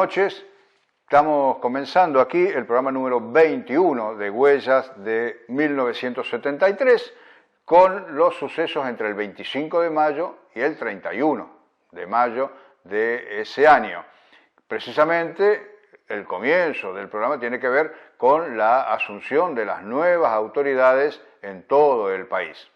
noches. Estamos comenzando aquí el programa número 21 de Huellas de 1973 con los sucesos entre el 25 de mayo y el 31 de mayo de ese año. Precisamente el comienzo del programa tiene que ver con la asunción de las nuevas autoridades en todo el país.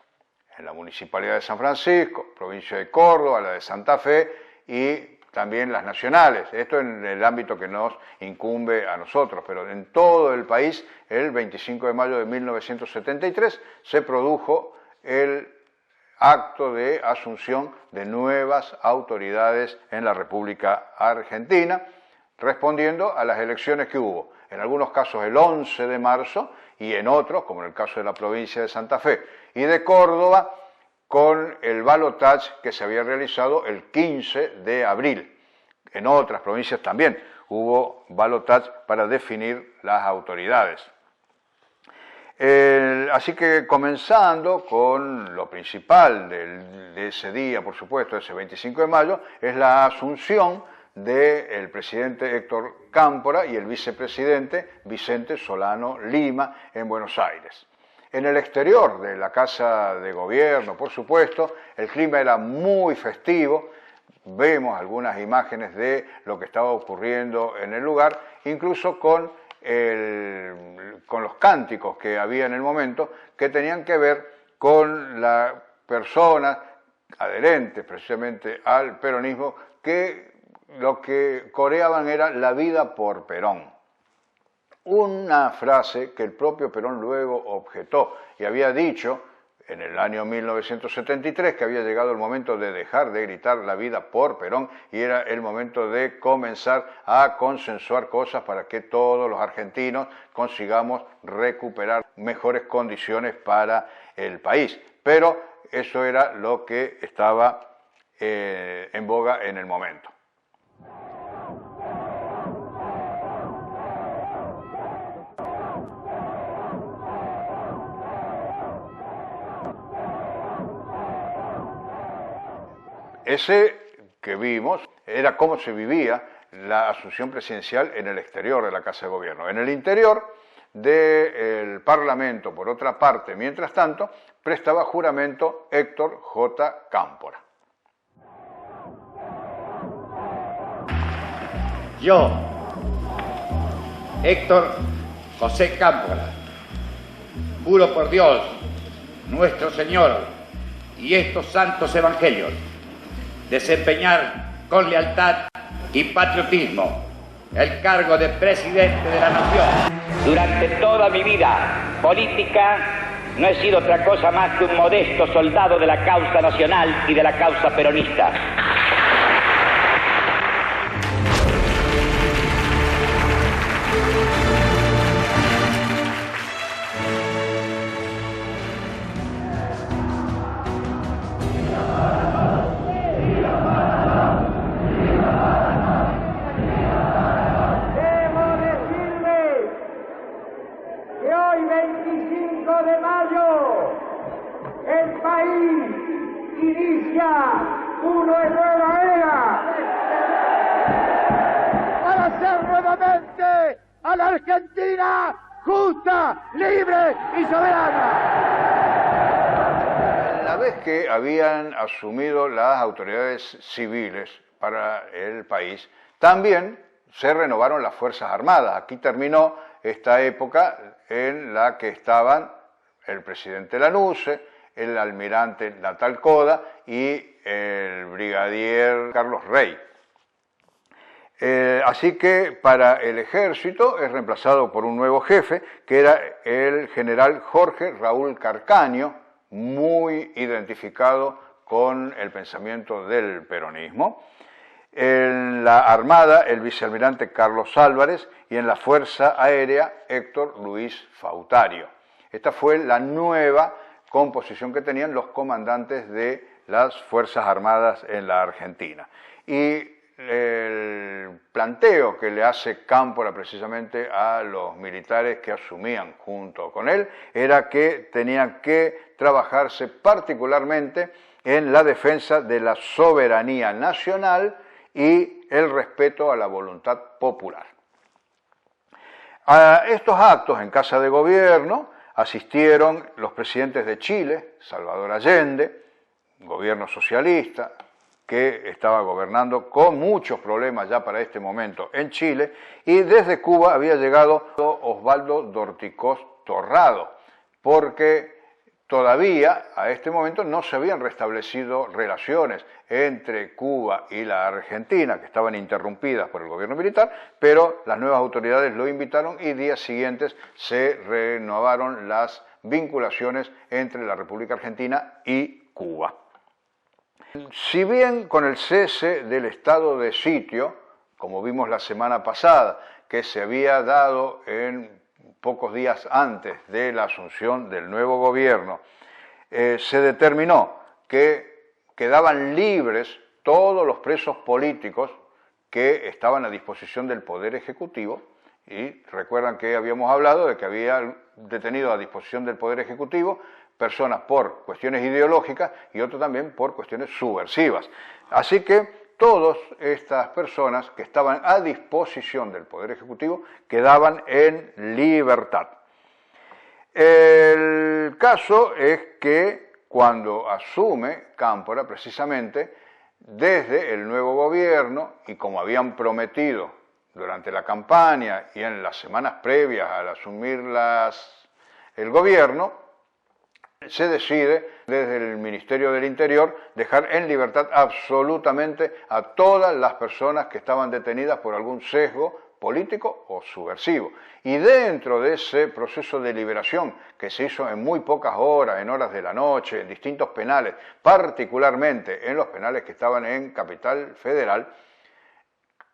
En la Municipalidad de San Francisco, provincia de Córdoba, la de Santa Fe y también las nacionales. Esto en el ámbito que nos incumbe a nosotros, pero en todo el país, el 25 de mayo de 1973, se produjo el acto de asunción de nuevas autoridades en la República Argentina, respondiendo a las elecciones que hubo, en algunos casos el 11 de marzo y en otros, como en el caso de la provincia de Santa Fe y de Córdoba, con el balotaje que se había realizado el 15 de abril. En otras provincias también hubo balotaje para definir las autoridades. Así que comenzando con lo principal de ese día, por supuesto, ese 25 de mayo, es la asunción del presidente Héctor Cámpora y el vicepresidente Vicente Solano Lima en Buenos Aires. En el exterior de la Casa de Gobierno, por supuesto, el clima era muy festivo. Vemos algunas imágenes de lo que estaba ocurriendo en el lugar, incluso con los cánticos que había en el momento, que tenían que ver con las personas adherentes precisamente al peronismo, que lo que coreaban era la vida por Perón. Una frase que el propio Perón luego objetó y había dicho en el año 1973 que había llegado el momento de dejar de gritar la vida por Perón y era el momento de comenzar a consensuar cosas para que todos los argentinos consigamos recuperar mejores condiciones para el país. Pero eso era lo que estaba en boga en el momento. Ese que vimos era cómo se vivía la asunción presidencial en el exterior de la Casa de Gobierno. En el interior del Parlamento, por otra parte, mientras tanto, prestaba juramento Héctor J. Cámpora. Yo, Héctor José Cámpora, juro por Dios, nuestro Señor, y estos santos evangelios, desempeñar con lealtad y patriotismo el cargo de presidente de la nación. Durante toda mi vida política no he sido otra cosa más que un modesto soldado de la causa nacional y de la causa peronista. A la Argentina justa, libre y soberana. La vez que habían asumido las autoridades civiles para el país, también se renovaron las Fuerzas Armadas. Aquí terminó esta época en la que estaban el presidente Lanusse, el almirante Natal Coda y el brigadier Carlos Rey. Así que para el ejército es reemplazado por un nuevo jefe, que era el general Jorge Raúl Carcaño, muy identificado con el pensamiento del peronismo. En la Armada, el vicealmirante Carlos Álvarez, y en la Fuerza Aérea, Héctor Luis Fautario. Esta fue la nueva composición que tenían los comandantes de las Fuerzas Armadas en la Argentina. Y el planteo que le hace Cámpora precisamente a los militares que asumían junto con él era que tenían que trabajarse particularmente en la defensa de la soberanía nacional y el respeto a la voluntad popular. A estos actos en Casa de Gobierno asistieron los presidentes de Chile, Salvador Allende, gobierno socialista, que estaba gobernando con muchos problemas ya para este momento en Chile, y desde Cuba había llegado Osvaldo Dorticós Torrado, porque todavía a este momento no se habían restablecido relaciones entre Cuba y la Argentina, que estaban interrumpidas por el gobierno militar, pero las nuevas autoridades lo invitaron y días siguientes se renovaron las vinculaciones entre la República Argentina y Cuba. Si bien con el cese del estado de sitio, como vimos la semana pasada, que se había dado en pocos días antes de la asunción del nuevo gobierno, se determinó que quedaban libres todos los presos políticos que estaban a disposición del Poder Ejecutivo, y recuerdan que habíamos hablado de que había detenido a disposición del Poder Ejecutivo personas por cuestiones ideológicas y otros también por cuestiones subversivas. Así que todas estas personas que estaban a disposición del Poder Ejecutivo quedaban en libertad. El caso es que cuando asume Cámpora, precisamente, desde el nuevo gobierno, y como habían prometido durante la campaña y en las semanas previas al asumir el gobierno, se decide desde el Ministerio del Interior dejar en libertad absolutamente a todas las personas que estaban detenidas por algún sesgo político o subversivo. Y dentro de ese proceso de liberación que se hizo en muy pocas horas, en horas de la noche, en distintos penales, particularmente en los penales que estaban en Capital Federal,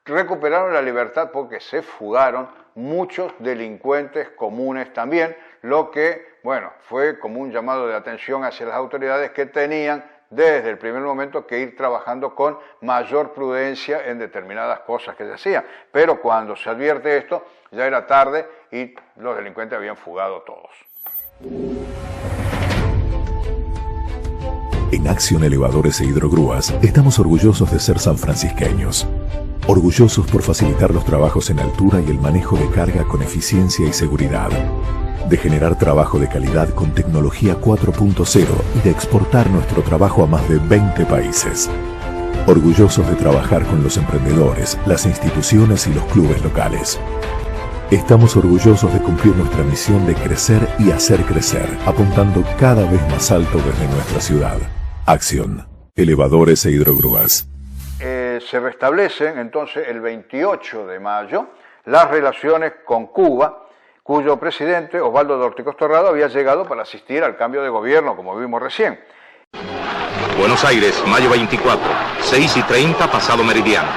recuperaron la libertad porque se fugaron muchos delincuentes comunes también, lo que, bueno, fue como un llamado de atención hacia las autoridades que tenían desde el primer momento que ir trabajando con mayor prudencia en determinadas cosas que se hacían. Pero cuando se advierte esto, ya era tarde y los delincuentes habían fugado todos. En Acción Elevadores e Hidrogrúas estamos orgullosos de ser sanfrancisqueños. Orgullosos por facilitar los trabajos en altura y el manejo de carga con eficiencia y seguridad. De generar trabajo de calidad con tecnología 4.0 y de exportar nuestro trabajo a más de 20 países. Orgullosos de trabajar con los emprendedores, las instituciones y los clubes locales. Estamos orgullosos de cumplir nuestra misión de crecer y hacer crecer, apuntando cada vez más alto desde nuestra ciudad. Acción, Elevadores e Hidrogrúas. Se restablecen entonces el 28 de mayo las relaciones con Cuba, cuyo presidente, Osvaldo Dorticós Torrado, había llegado para asistir al cambio de gobierno, como vimos recién. Buenos Aires, mayo 24, 6:30 pasado meridiano.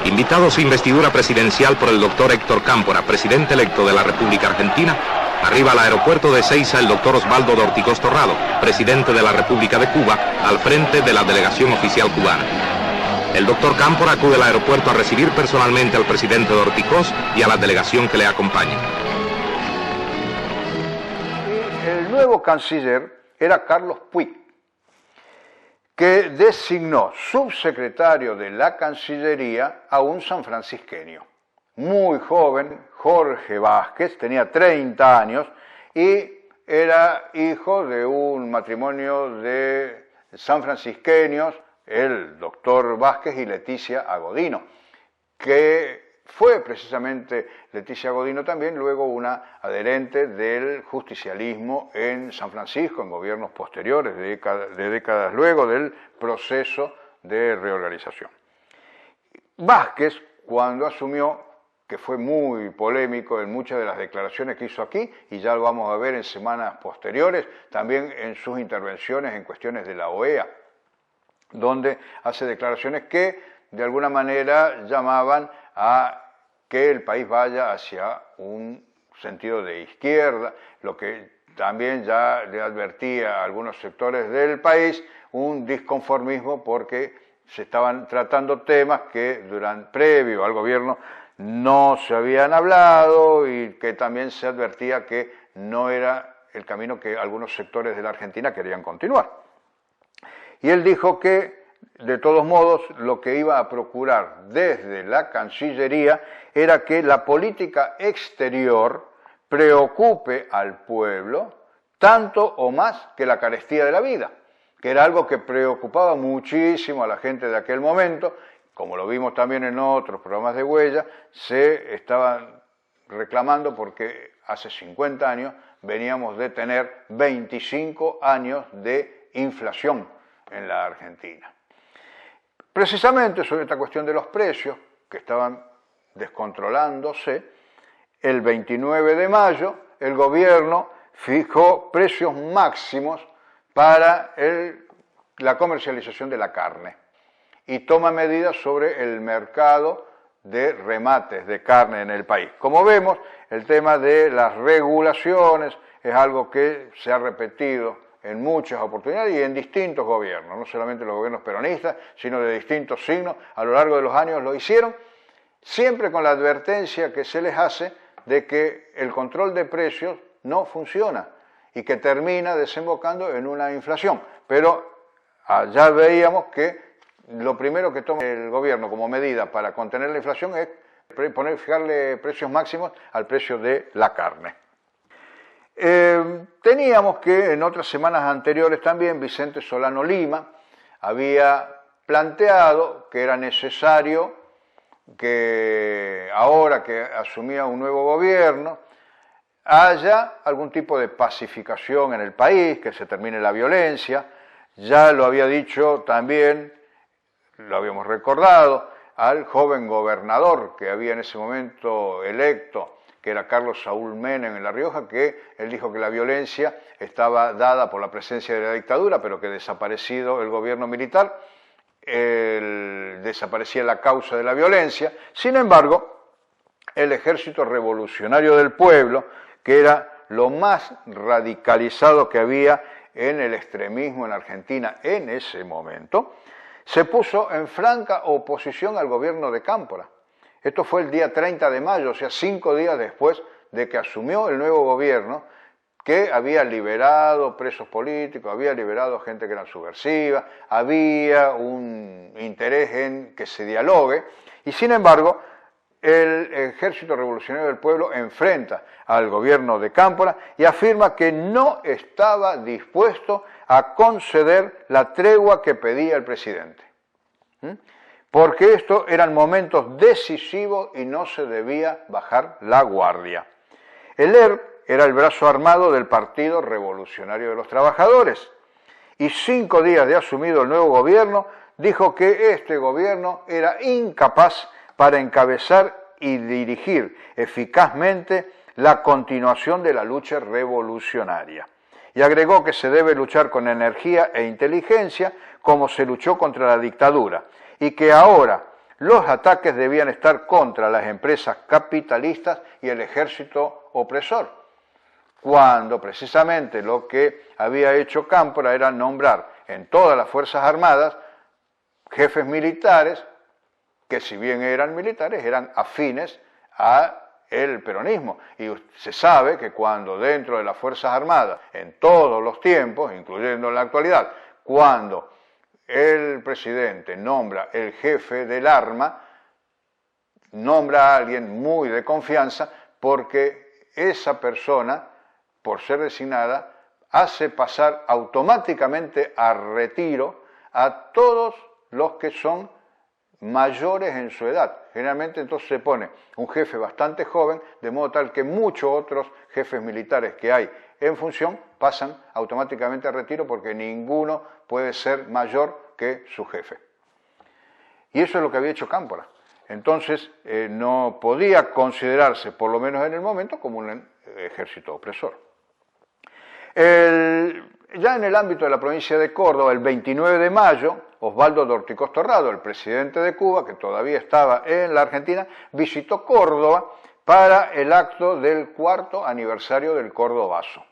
Invitado a su investidura presidencial por el doctor Héctor Cámpora, presidente electo de la República Argentina, arriba al aeropuerto de Ezeiza el doctor Osvaldo Dorticós Torrado, presidente de la República de Cuba, al frente de la delegación oficial cubana. El doctor Cámpora acude al aeropuerto a recibir personalmente al presidente Dorticós y a la delegación que le acompaña. El nuevo canciller era Carlos Puig, que designó subsecretario de la Cancillería a un sanfrancisqueño, muy joven, Jorge Vázquez, tenía 30 años y era hijo de un matrimonio de sanfrancisqueños, el doctor Vázquez y Leticia Agodino, que fue precisamente Leticia Agodino también luego una adherente del justicialismo en San Francisco, en gobiernos posteriores, de décadas luego del proceso de reorganización. Vázquez, cuando asumió, que fue muy polémico en muchas de las declaraciones que hizo aquí, y ya lo vamos a ver en semanas posteriores, también en sus intervenciones en cuestiones de la OEA, donde hace declaraciones que de alguna manera llamaban a que el país vaya hacia un sentido de izquierda, lo que también ya le advertía a algunos sectores del país un disconformismo porque se estaban tratando temas que previo al gobierno no se habían hablado y que también se advertía que no era el camino que algunos sectores de la Argentina querían continuar. Y él dijo que de todos modos, lo que iba a procurar desde la Cancillería era que la política exterior preocupe al pueblo tanto o más que la carestía de la vida, que era algo que preocupaba muchísimo a la gente de aquel momento. Como lo vimos también en otros programas de Huella, se estaban reclamando porque hace 50 años veníamos de tener 25 años de inflación en la Argentina. Precisamente sobre esta cuestión de los precios, que estaban descontrolándose, el 29 de mayo el gobierno fijó precios máximos para la comercialización de la carne y toma medidas sobre el mercado de remates de carne en el país. Como vemos, el tema de las regulaciones es algo que se ha repetido en muchas oportunidades y en distintos gobiernos, no solamente los gobiernos peronistas, sino de distintos signos, a lo largo de los años lo hicieron, siempre con la advertencia que se les hace de que el control de precios no funciona y que termina desembocando en una inflación. Pero ya veíamos que lo primero que toma el gobierno como medida para contener la inflación es fijarle precios máximos al precio de la carne. Teníamos que en otras semanas anteriores también Vicente Solano Lima había planteado que era necesario que ahora que asumía un nuevo gobierno haya algún tipo de pacificación en el país, que se termine la violencia. Ya lo había dicho también, lo habíamos recordado, al joven gobernador que había en ese momento electo, que era Carlos Saúl Menem en La Rioja, que él dijo que la violencia estaba dada por la presencia de la dictadura, pero que desaparecido el gobierno militar, desaparecía la causa de la violencia. Sin embargo, el Ejército Revolucionario del Pueblo, que era lo más radicalizado que había en el extremismo en Argentina en ese momento, se puso en franca oposición al gobierno de Cámpora. Esto fue el día 30 de mayo, o sea, 5 días después de que asumió el nuevo gobierno, que había liberado presos políticos, había liberado gente que era subversiva, había un interés en que se dialogue, y sin embargo, el Ejército Revolucionario del Pueblo enfrenta al gobierno de Cámpora y afirma que no estaba dispuesto a conceder la tregua que pedía el presidente. Porque estos eran momentos decisivos y no se debía bajar la guardia. El ERP era el brazo armado del Partido Revolucionario de los Trabajadores y 5 días de asumido el nuevo gobierno dijo que este gobierno era incapaz para encabezar y dirigir eficazmente la continuación de la lucha revolucionaria. Y agregó que se debe luchar con energía e inteligencia como se luchó contra la dictadura y que ahora los ataques debían estar contra las empresas capitalistas y el ejército opresor, cuando precisamente lo que había hecho Cámpora era nombrar en todas las Fuerzas Armadas jefes militares que, si bien eran militares, eran afines a el peronismo. Y se sabe que cuando dentro de las Fuerzas Armadas, en todos los tiempos, incluyendo en la actualidad, cuando el presidente nombra el jefe del arma, nombra a alguien muy de confianza, porque esa persona, por ser designada, hace pasar automáticamente a retiro a todos los que son mayores en su edad. Generalmente entonces se pone un jefe bastante joven, de modo tal que muchos otros jefes militares que hay en función pasan automáticamente a retiro porque ninguno puede ser mayor que su jefe. Y eso es lo que había hecho Cámpora. Entonces no podía considerarse, por lo menos en el momento, como un ejército opresor. Ya en el ámbito de la provincia de Córdoba, el 29 de mayo, Osvaldo Dorticós Torrado, el presidente de Cuba, que todavía estaba en la Argentina, visitó Córdoba para el acto del 4º aniversario del Cordobazo.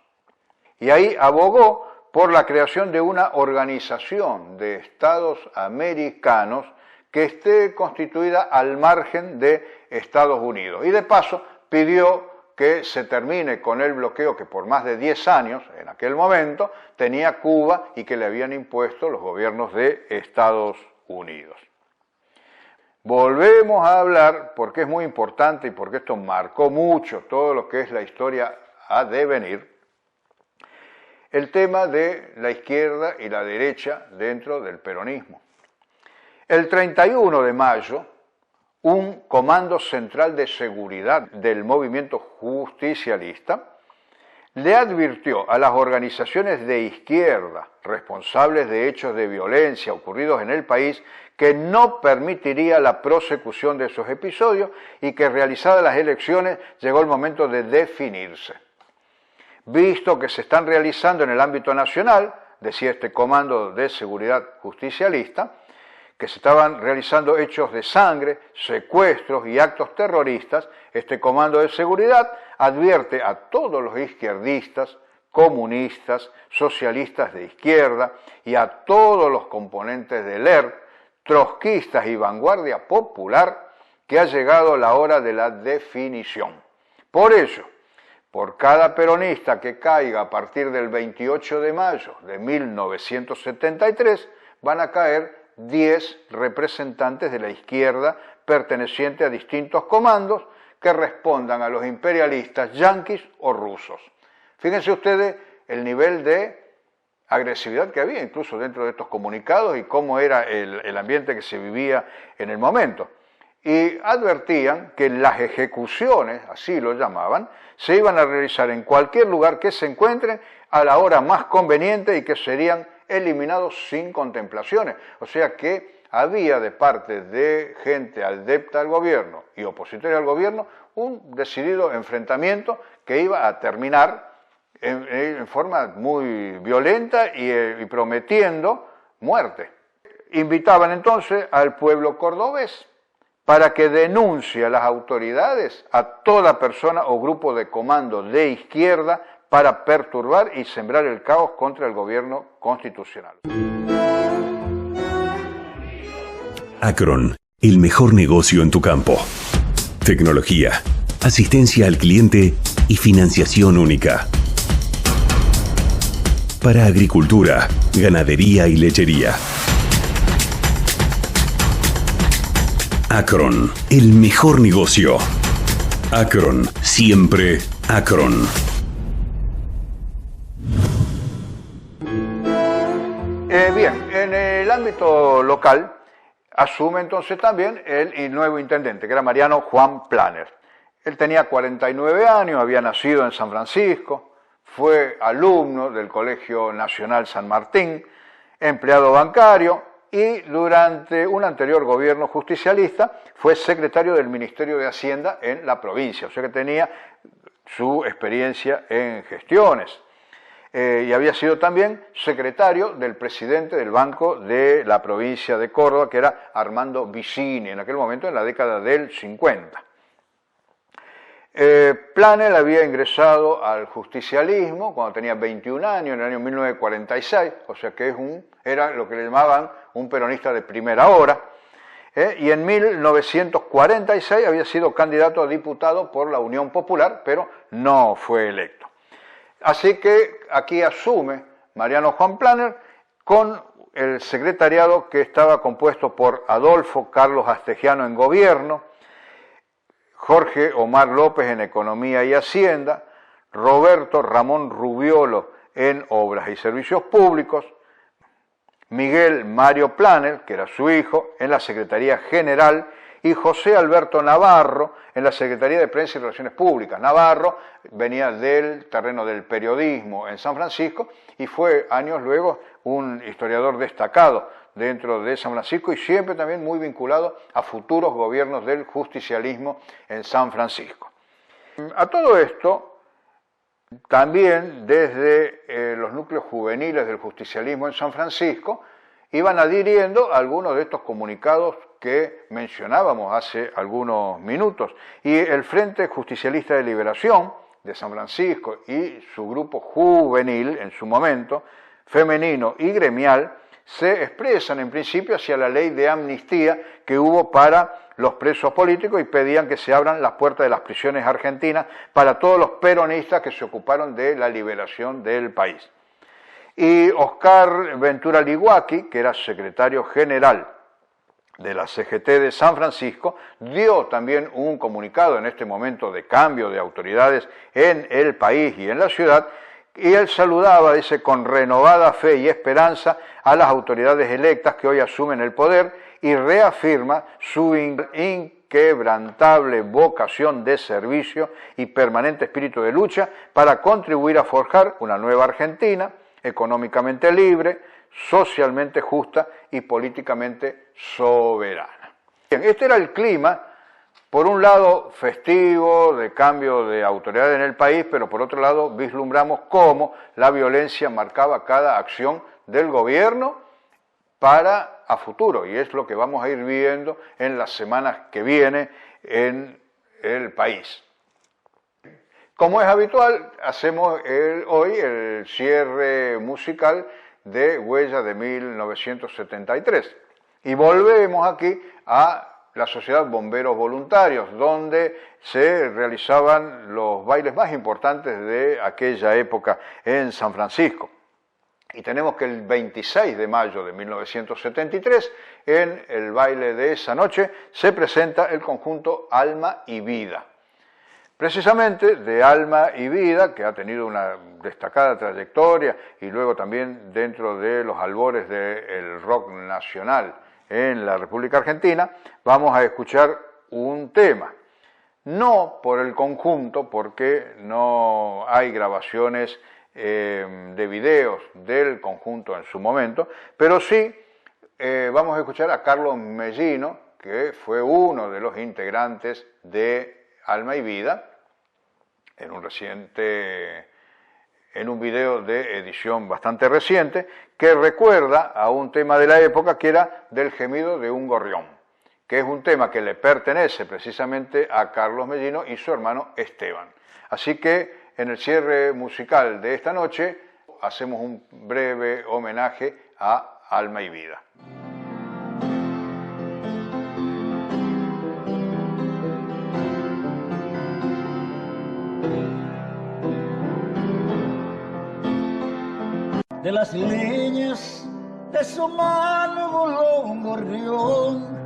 Y ahí abogó por la creación de una organización de Estados americanos que esté constituida al margen de Estados Unidos. Y de paso pidió que se termine con el bloqueo que por más de 10 años, en aquel momento, tenía Cuba y que le habían impuesto los gobiernos de Estados Unidos. Volvemos a hablar, porque es muy importante y porque esto marcó mucho todo lo que es la historia a devenir, el tema de la izquierda y la derecha dentro del peronismo. El 31 de mayo, un comando central de seguridad del movimiento justicialista le advirtió a las organizaciones de izquierda responsables de hechos de violencia ocurridos en el país que no permitiría la prosecución de esos episodios y que realizadas las elecciones llegó el momento de definirse. Visto que se están realizando en el ámbito nacional, decía este comando de seguridad justicialista, que se estaban realizando hechos de sangre, secuestros y actos terroristas, este comando de seguridad advierte a todos los izquierdistas, comunistas, socialistas de izquierda y a todos los componentes del ERP, trotskistas y vanguardia popular, que ha llegado la hora de la definición. Por ello, por cada peronista que caiga a partir del 28 de mayo de 1973, van a caer 10 representantes de la izquierda pertenecientes a distintos comandos que respondan a los imperialistas yanquis o rusos. Fíjense ustedes el nivel de agresividad que había incluso dentro de estos comunicados y cómo era el ambiente que se vivía en el momento. Y advertían que las ejecuciones, así lo llamaban, se iban a realizar en cualquier lugar que se encuentren a la hora más conveniente y que serían eliminados sin contemplaciones. O sea que había de parte de gente adepta al gobierno y opositora al gobierno un decidido enfrentamiento que iba a terminar en forma muy violenta y prometiendo muerte. Invitaban entonces al pueblo cordobés para que denuncie a las autoridades a toda persona o grupo de comando de izquierda para perturbar y sembrar el caos contra el gobierno constitucional. Acron, el mejor negocio en tu campo. Tecnología, asistencia al cliente y financiación única. Para agricultura, ganadería y lechería. Acron, el mejor negocio. Acron, siempre Acron. Bien, en el ámbito local asume entonces también el nuevo intendente, que era Mariano Juan Planner. Él tenía 49 años, había nacido en San Francisco, fue alumno del Colegio Nacional San Martín, empleado bancario y durante un anterior gobierno justicialista fue secretario del Ministerio de Hacienda en la provincia, o sea que tenía su experiencia en gestiones. Y había sido también secretario del presidente del Banco de la provincia de Córdoba, que era Armando Vicini, en aquel momento en la década del 50. Planner había ingresado al justicialismo cuando tenía 21 años, en el año 1946, o sea que era lo que le llamaban un peronista de primera hora, y en 1946 había sido candidato a diputado por la Unión Popular, pero no fue electo. Así que aquí asume Mariano Juan Planner con el secretariado que estaba compuesto por Adolfo Carlos Astegiano en Gobierno, Jorge Omar López en Economía y Hacienda, Roberto Ramón Rubiolo en Obras y Servicios Públicos, Miguel Mario Planner, que era su hijo, en la Secretaría General, y José Alberto Navarro en la Secretaría de Prensa y Relaciones Públicas. Navarro venía del terreno del periodismo en San Francisco y fue años luego un historiador destacado dentro de San Francisco y siempre también muy vinculado a futuros gobiernos del justicialismo en San Francisco. A todo esto, también desde los núcleos juveniles del justicialismo en San Francisco, iban adhiriendo algunos de estos comunicados que mencionábamos hace algunos minutos. Y el Frente Justicialista de Liberación de San Francisco y su grupo juvenil, en su momento, femenino y gremial, se expresan en principio hacia la ley de amnistía que hubo para los presos políticos y pedían que se abran las puertas de las prisiones argentinas para todos los peronistas que se ocuparon de la liberación del país. Y Oscar Ventura Liguaki, que era secretario general de la CGT de San Francisco, dio también un comunicado en este momento de cambio de autoridades en el país y en la ciudad, y él saludaba, dice, con renovada fe y esperanza a las autoridades electas que hoy asumen el poder y reafirma su inquebrantable vocación de servicio y permanente espíritu de lucha para contribuir a forjar una nueva Argentina, económicamente libre, socialmente justa y políticamente soberana. Bien, este era el clima, por un lado festivo, de cambio de autoridad en el país, pero por otro lado vislumbramos cómo la violencia marcaba cada acción del gobierno para a futuro, y es lo que vamos a ir viendo en las semanas que vienen en el país. Como es habitual, hacemos hoy el cierre musical de Huella de 1973. Y volvemos aquí a la Sociedad Bomberos Voluntarios, donde se realizaban los bailes más importantes de aquella época en San Francisco. Y tenemos que el 26 de mayo de 1973, en el baile de esa noche, se presenta el conjunto Alma y Vida. Precisamente de Alma y Vida, que ha tenido una destacada trayectoria y luego también dentro de los albores del rock nacional en la República Argentina, vamos a escuchar un tema. No por el conjunto, porque no hay grabaciones de videos del conjunto en su momento, pero sí vamos a escuchar a Carlos Mellino, que fue uno de los integrantes de Alma y Vida, en un video de edición bastante reciente, que recuerda a un tema de la época que era Del gemido de un gorrión, que es un tema que le pertenece precisamente a Carlos Mellino y su hermano Esteban. Así que en el cierre musical de esta noche hacemos un breve homenaje a Alma y Vida. De las líneas de su mano voló un gorrión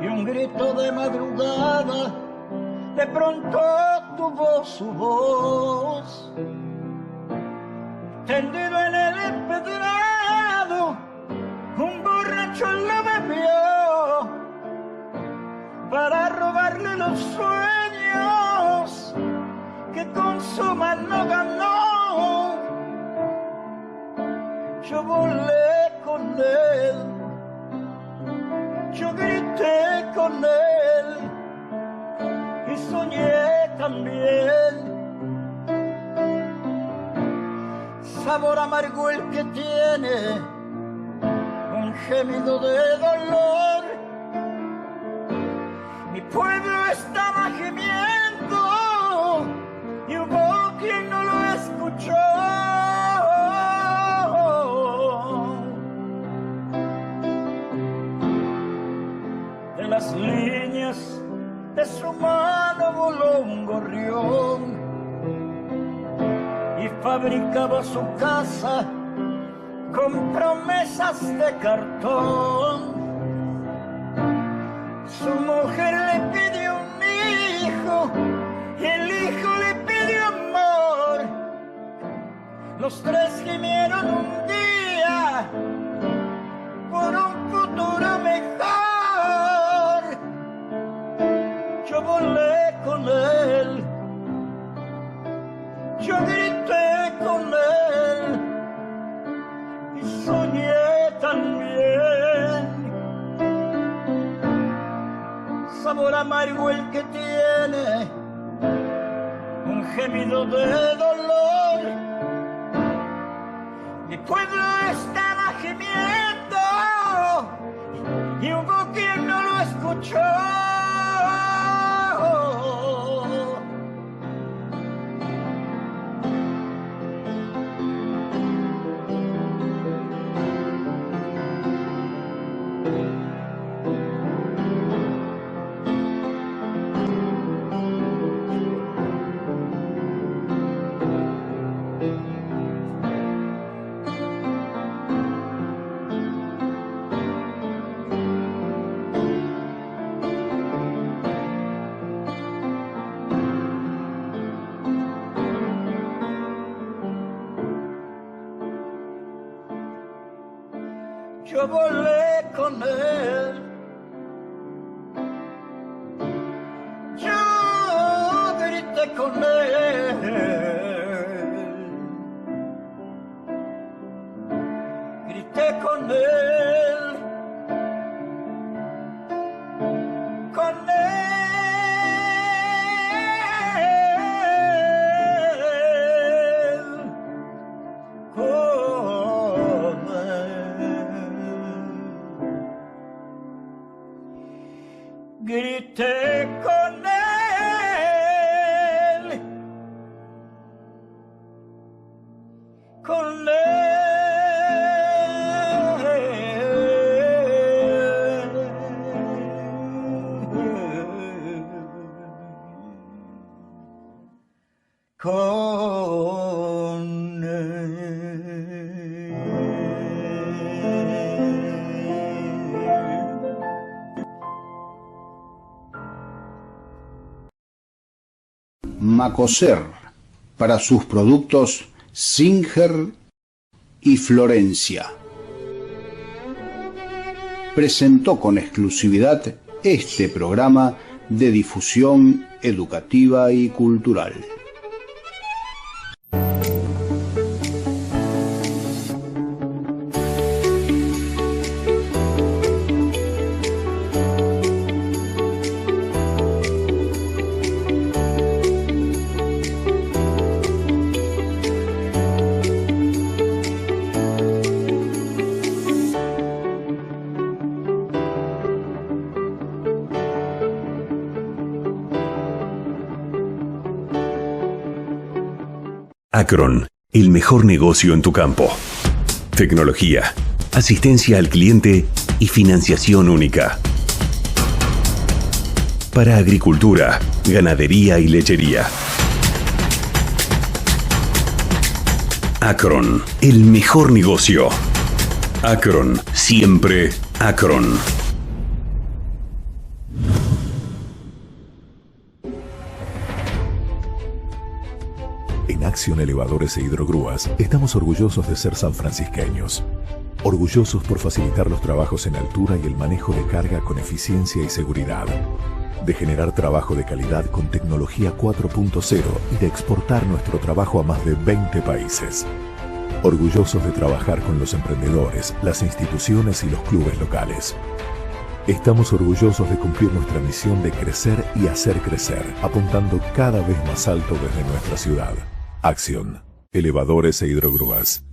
y un grito de madrugada de pronto tuvo su voz. Tendido en el empedrado, un borracho lo bebió para robarle los sueños que con su mano ganó. Yo volé con él, yo grité con él y soñé también. Sabor amargo el que tiene, un gemido de dolor. Mi pueblo estaba gimiendo y hubo quien no lo escuchó. De las líneas de su mano voló un gorrión y fabricaba su casa con promesas de cartón. Su mujer le pidió un hijo y el hijo le pidió amor. Los tres gimieron un día por un futuro mejor. Yo volé con él, yo grité con él y soñé también. Sabor amargo el que tiene, un gemido de dolor. Mi pueblo estaba gimiendo y hubo quien no lo escuchó. yo volé con él. Yo grité con él. Grité con él. Con él. Grité con él, con él, con él. Macoser, para sus productos Singer y Florencia. Presentó con exclusividad este programa de difusión educativa y cultural. Acron, el mejor negocio en tu campo. Tecnología, asistencia al cliente y financiación única. Para agricultura, ganadería y lechería. Acron, el mejor negocio. Acron, siempre Acron. En Acción Elevadores e Hidrogrúas estamos orgullosos de ser sanfrancisqueños. Orgullosos por facilitar los trabajos en altura y el manejo de carga con eficiencia y seguridad. De generar trabajo de calidad con tecnología 4.0 y de exportar nuestro trabajo a más de 20 países. Orgullosos de trabajar con los emprendedores, las instituciones y los clubes locales. Estamos orgullosos de cumplir nuestra misión de crecer y hacer crecer, apuntando cada vez más alto desde nuestra ciudad. Acción, Elevadores e Hidrogrúas.